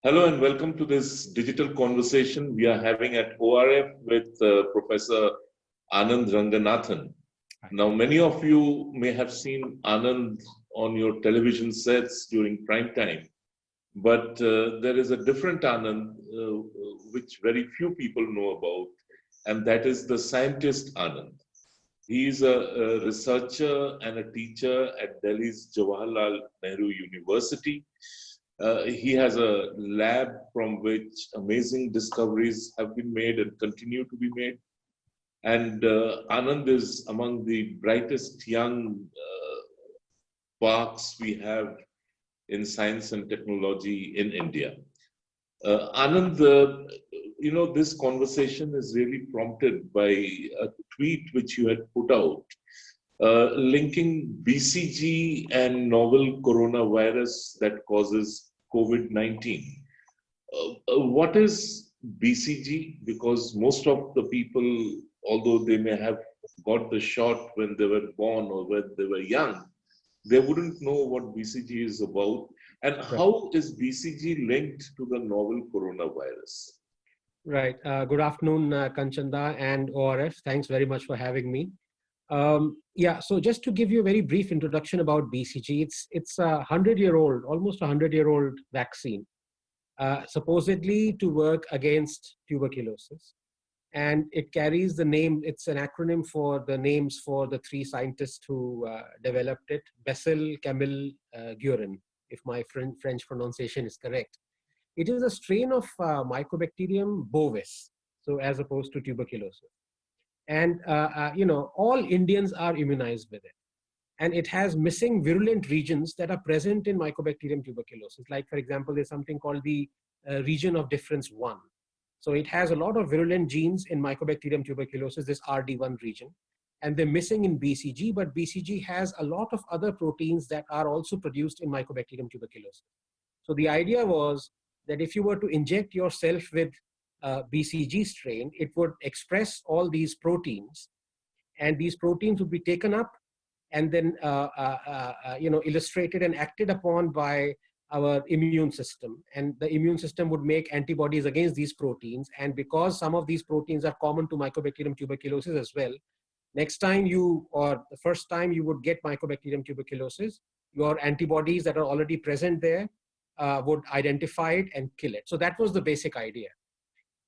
Hello and welcome to this digital conversation we are having at ORF with Professor Anand Ranganathan. Now, many of you may have seen Anand on your television sets during prime time, but there is a different Anand which very few people know about, and that is the scientist Anand. He is a researcher and a teacher at Delhi's Jawaharlal Nehru University. He has a lab from which amazing discoveries have been made and continue to be made. And Anand is among the brightest young sparks we have in science and technology in India. Anand, this conversation is really prompted by a tweet which you had put out linking BCG and novel coronavirus that causes COVID-19. What is BCG? Because most of the people, although they may have got the shot when they were born or when they were young, they wouldn't know what BCG is about. And how is BCG linked to the novel coronavirus? Right. Good afternoon, Kanchanda and ORF. Thanks very much for having me. So just to give you a very brief introduction about BCG, it's a 100-year-old, almost 100-year-old vaccine, supposedly to work against tuberculosis. And it carries the name, it's an acronym for the names for the three scientists who developed it, Bacillus Calmette-Guerin, if my French pronunciation is correct. It is a strain of Mycobacterium bovis, so as opposed to tuberculosis. And, all Indians are immunized with it. And it has missing virulent regions that are present in Mycobacterium tuberculosis. Like, for example, there's something called the region of difference 1. So it has a lot of virulent genes in Mycobacterium tuberculosis, this RD1 region. And they're missing in BCG, but BCG has a lot of other proteins that are also produced in Mycobacterium tuberculosis. So the idea was that if you were to inject yourself with BCG strain, it would express all these proteins, and these proteins would be taken up and then illustrated and acted upon by our immune system, and the immune system would make antibodies against these proteins. And because some of these proteins are common to Mycobacterium tuberculosis as well, next time the first time you would get Mycobacterium tuberculosis, your antibodies that are already present there would identify it and kill it. So that was the basic idea.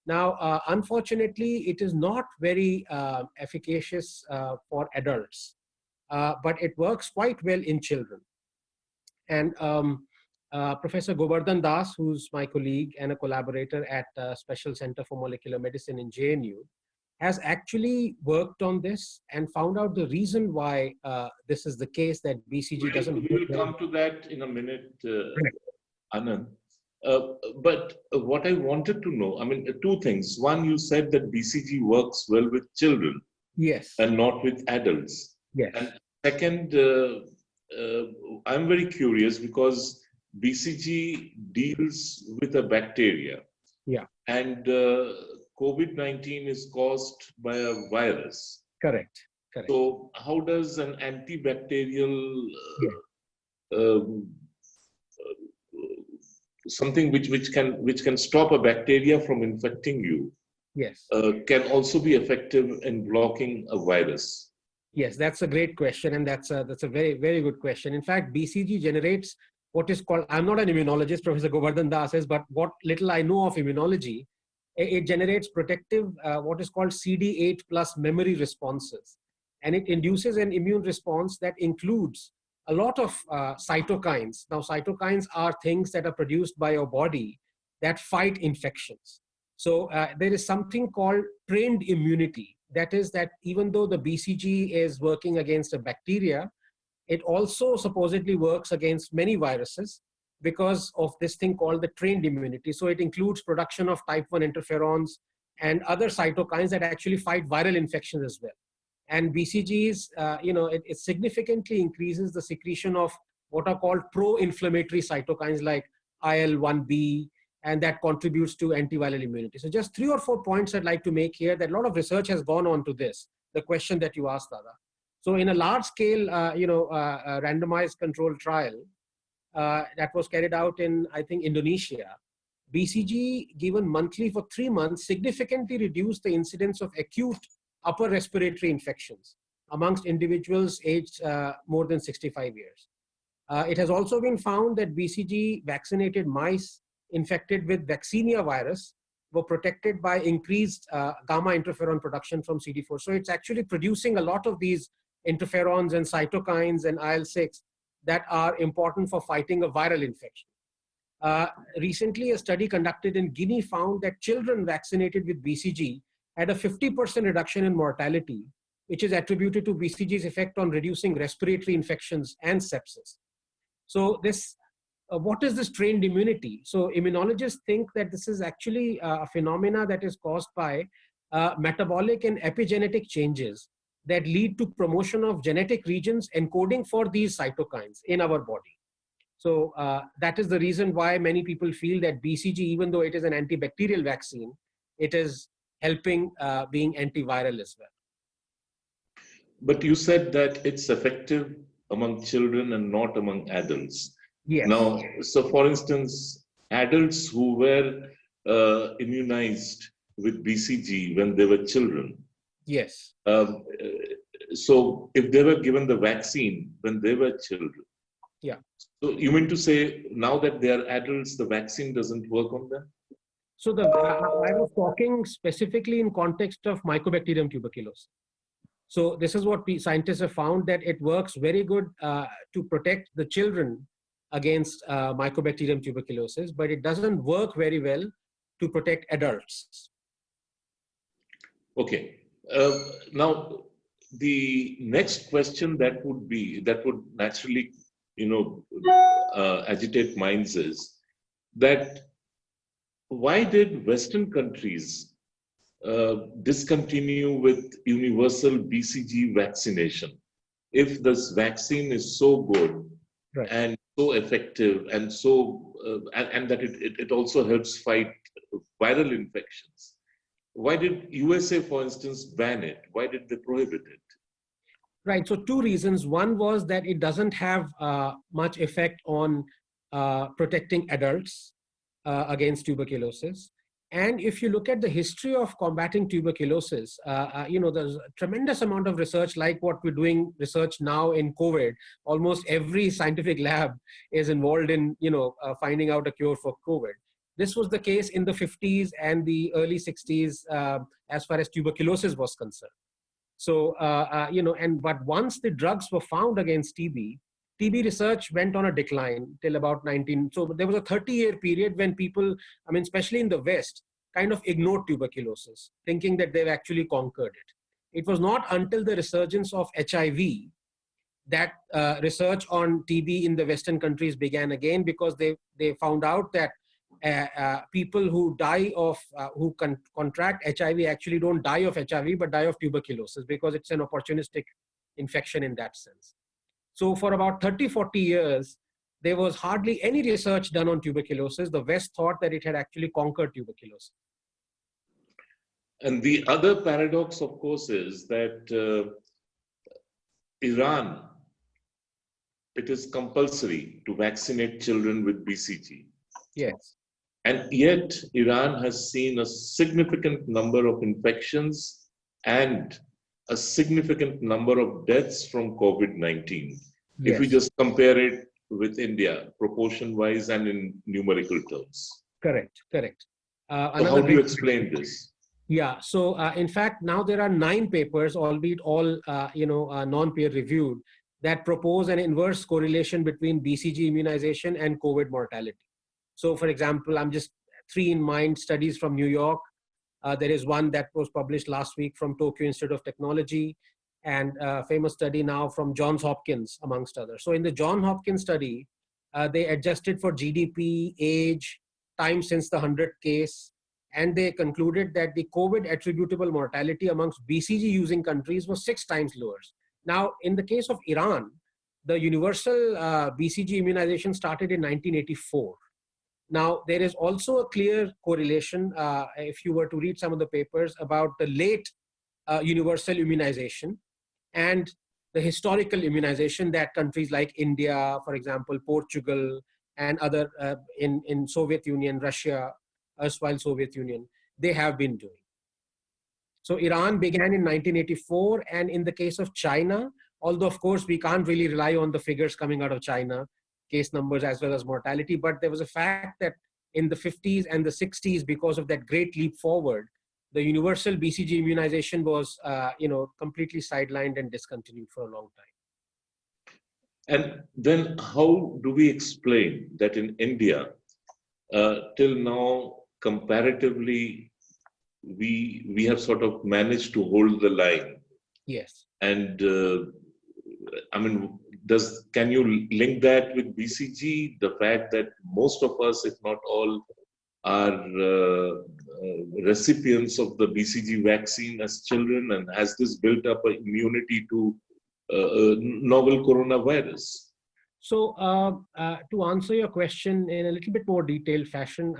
Now, unfortunately, it is not very efficacious for adults, but it works quite well in children. And Professor Govardhan Das, who's my colleague and a collaborator at Special Center for Molecular Medicine in JNU, has actually worked on this and found out the reason why this is the case, that BCG doesn't. We will come to that in a minute, Anand. But what I wanted to know, two things. One, you said that BCG works well with children. Yes. And not with adults. Yes. And second, I'm very curious because BCG deals with a bacteria. Yeah. And COVID-19 is caused by a virus. Correct. So how does an antibacterial something which can stop a bacteria from infecting you, yes, can also be effective in blocking a virus? Yes, that's a great question, and that's a very, very good question. In fact, BCG generates what is called, I'm not an immunologist, Professor Govardhan Das is, but what little I know of immunology, it generates protective, what is called CD8 plus memory responses. And it induces an immune response that includes a lot of cytokines. Now, cytokines are things that are produced by your body that fight infections. So there is something called trained immunity. That is that even though the BCG is working against a bacteria, it also supposedly works against many viruses because of this thing called the trained immunity. So it includes production of type 1 interferons and other cytokines that actually fight viral infections as well. And BCGs, it significantly increases the secretion of what are called pro-inflammatory cytokines like IL-1B, and that contributes to antiviral immunity. So just 3 or 4 points I'd like to make here, that a lot of research has gone on to this, the question that you asked, Dada. So in a large scale, randomized controlled trial that was carried out in, I think, Indonesia, BCG given monthly for 3 months significantly reduced the incidence of acute upper respiratory infections amongst individuals aged more than 65 years. It has also been found that BCG vaccinated mice infected with vaccinia virus were protected by increased gamma interferon production from CD4. So it's actually producing a lot of these interferons and cytokines and IL-6 that are important for fighting a viral infection. Recently, a study conducted in Guinea found that children vaccinated with BCG had a 50% reduction in mortality, which is attributed to BCG's effect on reducing respiratory infections and sepsis. So what is this trained immunity? So immunologists think that this is actually a phenomena that is caused by metabolic and epigenetic changes that lead to promotion of genetic regions encoding for these cytokines in our body. So that is the reason why many people feel that BCG, even though it is an antibacterial vaccine, it is helping being antiviral as well. But you said that it's effective among children and not among adults. Yes. Now, so for instance, adults who were immunized with BCG when they were children. Yes. So if they were given the vaccine when they were children. Yeah. So you mean to say now that they are adults, the vaccine doesn't work on them? So I was talking specifically in context of Mycobacterium tuberculosis. So this is what scientists have found, that it works very good to protect the children against Mycobacterium tuberculosis, but it doesn't work very well to protect adults. Okay. Now, the next question that would naturally, agitate minds is that why did Western countries discontinue with universal BCG vaccination if this vaccine is so good, right, and so effective and so and that it also helps fight viral infections? Why did USA, for instance, ban it? Why did they prohibit it? Right. So two reasons. One was that it doesn't have much effect on protecting adults against tuberculosis. And if you look at the history of combating tuberculosis, there's a tremendous amount of research, like what we're doing research now in COVID. Almost every scientific lab is involved in, finding out a cure for COVID. This was the case in the 50s and the early 60s as far as tuberculosis was concerned. So, but once the drugs were found against TB research went on a decline till about 19. So there was a 30-year period when people, especially in the West, kind of ignored tuberculosis, thinking that they've actually conquered it. It was not until the resurgence of HIV that research on TB in the Western countries began again, because they found out that people who die of, who contract HIV actually don't die of HIV, but die of tuberculosis, because it's an opportunistic infection in that sense. So for about 30, 40 years, there was hardly any research done on tuberculosis. The West thought that it had actually conquered tuberculosis. And the other paradox, of course, is that Iran, it is compulsory to vaccinate children with BCG. Yes. And yet, Iran has seen a significant number of infections and a significant number of deaths from COVID-19. Yes. If we just compare it with India, proportion-wise and in numerical terms. Correct. So how do you explain this? Yeah, so in fact, now there are 9 papers, albeit all non-peer-reviewed, that propose an inverse correlation between BCG immunization and COVID mortality. So, for example, I'm just 3 in mind studies from New York. There is one that was published last week from Tokyo Institute of Technology, and a famous study now from Johns Hopkins, amongst others. So in the Johns Hopkins study, they adjusted for GDP, age, time since the 100th case, and they concluded that the COVID attributable mortality amongst BCG using countries was 6 times lower. Now, in the case of Iran, the universal BCG immunization started in 1984. Now, there is also a clear correlation, if you were to read some of the papers, about the late universal immunization and the historical immunization that countries like India, for example, Portugal, and other in Soviet Union, Russia, erstwhile Soviet Union, they have been doing. So Iran began in 1984, and in the case of China, although of course we can't really rely on the figures coming out of China, case numbers as well as mortality, but there was a fact that in the 50s and the 60s, because of that great leap forward, the universal BCG immunization was completely sidelined and discontinued for a long time. And then how do we explain that in India, till now, comparatively, we have sort of managed to hold the line? Yes. And can you link that with BCG? The fact that most of us, if not all, are recipients of the BCG vaccine as children, and has this built up an immunity to novel coronavirus? So to answer your question in a little bit more detailed fashion,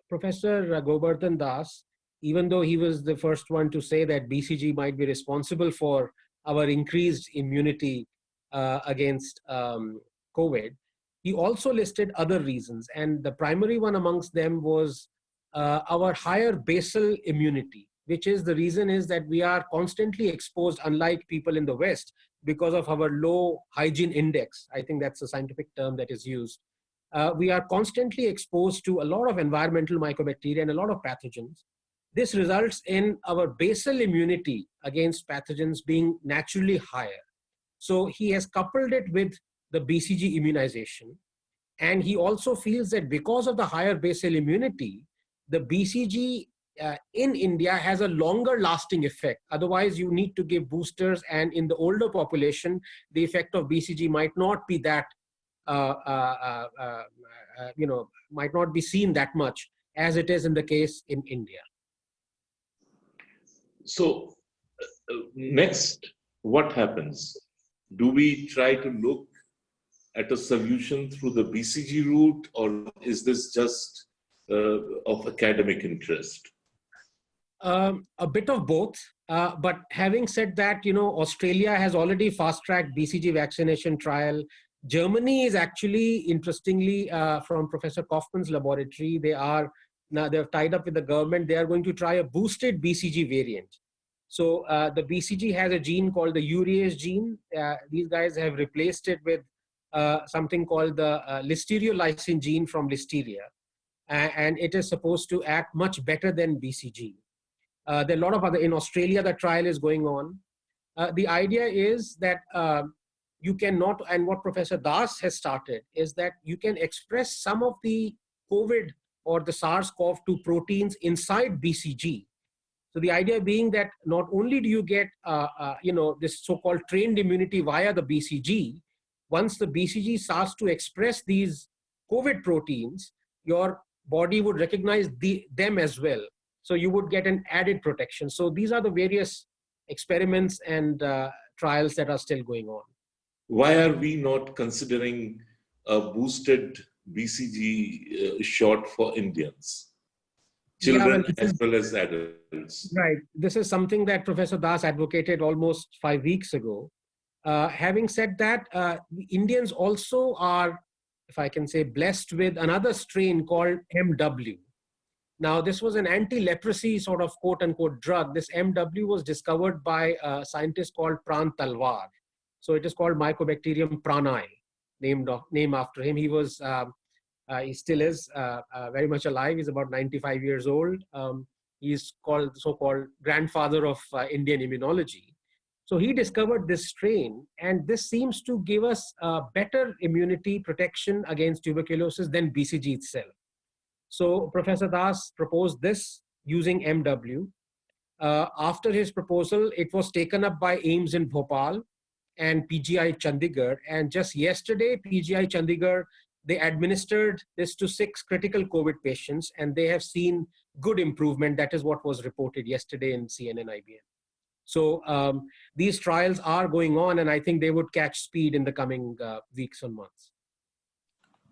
Professor Govardhan Das, even though he was the first one to say that BCG might be responsible for our increased immunity against COVID, he also listed other reasons. And the primary one amongst them was our higher basal immunity, which is the reason is that we are constantly exposed, unlike people in the West, because of our low hygiene index. I think that's a scientific term that is used. We are constantly exposed to a lot of environmental mycobacteria and a lot of pathogens. This results in our basal immunity against pathogens being naturally higher. So he has coupled it with the BCG immunization. And he also feels that because of the higher basal immunity, the BCG in India has a longer lasting effect. Otherwise, you need to give boosters. And in the older population, the effect of BCG might not be that, might not be seen that much as it is in the case in India. So next, what happens? Do we try to look at a solution through the BCG route, or is this just of academic interest? A bit of both. But having said that, Australia has already fast-tracked BCG vaccination trial. Germany is actually, interestingly, from Professor Kaufmann's laboratory, they've tied up with the government. They are going to try a boosted BCG variant. So the BCG has a gene called the urease gene. These guys have replaced it with something called the listeriolysin gene from listeria. And it is supposed to act much better than BCG. There are a lot of other, in Australia, the trial is going on. The idea is that you cannot, and what Professor Das has started, is that you can express some of the COVID or the SARS-CoV-2 proteins inside BCG. So the idea being that not only do you get, this so-called trained immunity via the BCG, once the BCG starts to express these COVID proteins, your body would recognize them as well. So you would get an added protection. So these are the various experiments and trials that are still going on. Why are we not considering a boosted BCG shot for Indians? Children as well as adults. Right. This is something that Professor Das advocated almost 5 weeks ago. Having said that, Indians also are, if I can say, blessed with another strain called MW. Now, this was an anti-leprosy sort of quote-unquote drug. This MW was discovered by a scientist called Pran Talwar. So it is called Mycobacterium prani, named after him. He still is very much alive. He's about 95 years old. He's called the so-called grandfather of Indian immunology. So he discovered this strain, and this seems to give us better immunity protection against tuberculosis than BCG itself. So Professor Das proposed this using MW. After his proposal, it was taken up by AIIMS in Bhopal and PGI Chandigarh. And just yesterday, PGI Chandigarh, they administered this to 6 critical COVID patients, and they have seen good improvement. That is what was reported yesterday in CNN-IBN. So these trials are going on, and I think they would catch speed in the coming weeks and months.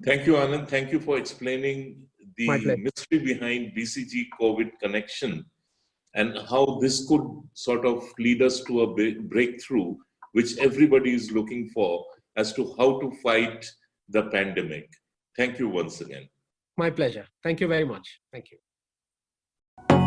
Thank you, Anand. Thank you for explaining the mystery behind BCG COVID connection and how this could sort of lead us to a breakthrough, which everybody is looking for as to how to fight the pandemic. Thank you once again. My pleasure. Thank you very much. Thank you. you.